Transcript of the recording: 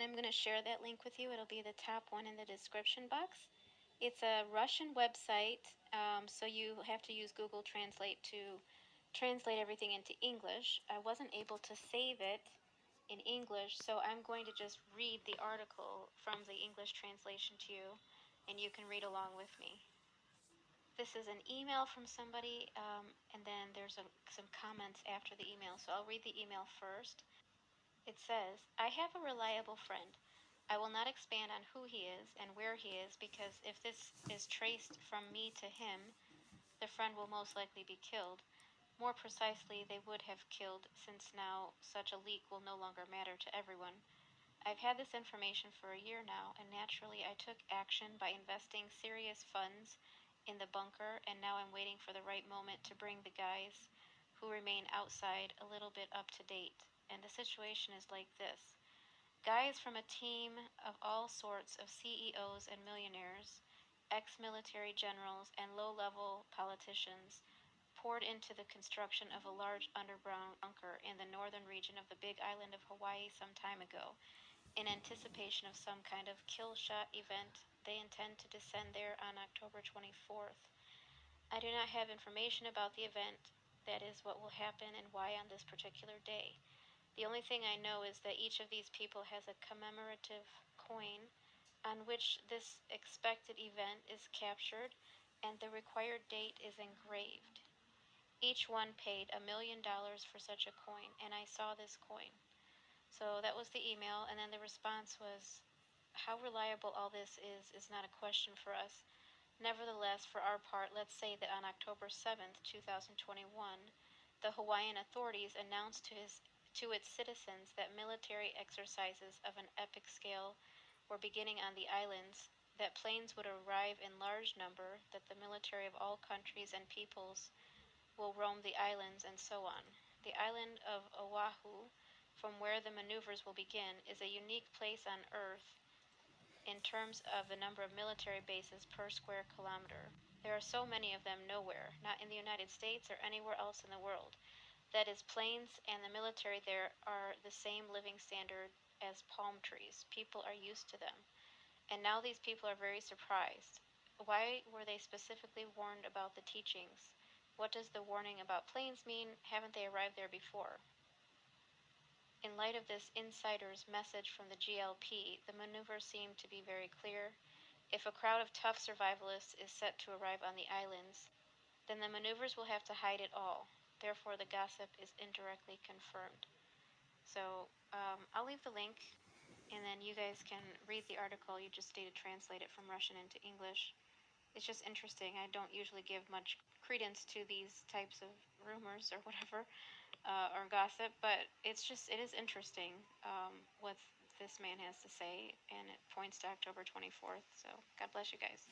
I'm going to share that link with you. It'll be the top one in the description box. It's a Russian website, so you have to use Google Translate to translate everything into English. I wasn't able to save it in English, so I'm going to just read the article from the English translation to you, and you can read along with me. This is an email from somebody, and then there's some comments after the email, so I'll read the email first. It says, I have a reliable friend. I will not expand on who he is and where he is because if this is traced from me to him, the friend will most likely be killed. More precisely, they would have killed, since now such a leak will no longer matter to everyone. I've had this information for a year now, and naturally I took action by investing serious funds in the bunker, and now I'm waiting for the right moment to bring the guys who remain outside a little bit up to date. And the situation is like this. Guys from a team of all sorts of CEOs and millionaires, ex-military generals, and low-level politicians poured into the construction of a large underground bunker in the northern region of the big island of Hawaii some time ago. In anticipation of some kind of kill shot event, they intend to descend there on October 24th. I do not have information about the event, that is, what will happen and why on this particular day. The only thing I know is that each of these people has a commemorative coin on which this expected event is captured and the required date is engraved. Each one paid $1,000,000 for such a coin, and I saw this coin. So that was the email, and then the response was, how reliable all this is not a question for us. Nevertheless, for our part, let's say that on October 7th, 2021, the Hawaiian authorities announced to its citizens that military exercises of an epic scale were beginning on the islands, that planes would arrive in large number, that the military of all countries and peoples will roam the islands, and so on. The island of Oahu, from where the maneuvers will begin, is a unique place on Earth in terms of the number of military bases per square kilometer. There are so many of them nowhere, not in the United States or anywhere else in the world. That is, planes and the military there are the same living standard as palm trees. People are used to them. And now these people are very surprised. Why were they specifically warned about the teachings? What does the warning about planes mean? Haven't they arrived there before? In light of this insider's message from the GLP, the maneuver seemed to be very clear. If a crowd of tough survivalists is set to arrive on the islands, then the maneuvers will have to hide it all. Therefore, the gossip is indirectly confirmed. So I'll leave the link, and then you guys can read the article. You just need to translate it from Russian into English. It's just interesting. I don't usually give much credence to these types of rumors or whatever, or gossip, but it is interesting what this man has to say, and it points to October 24th. So God bless you guys.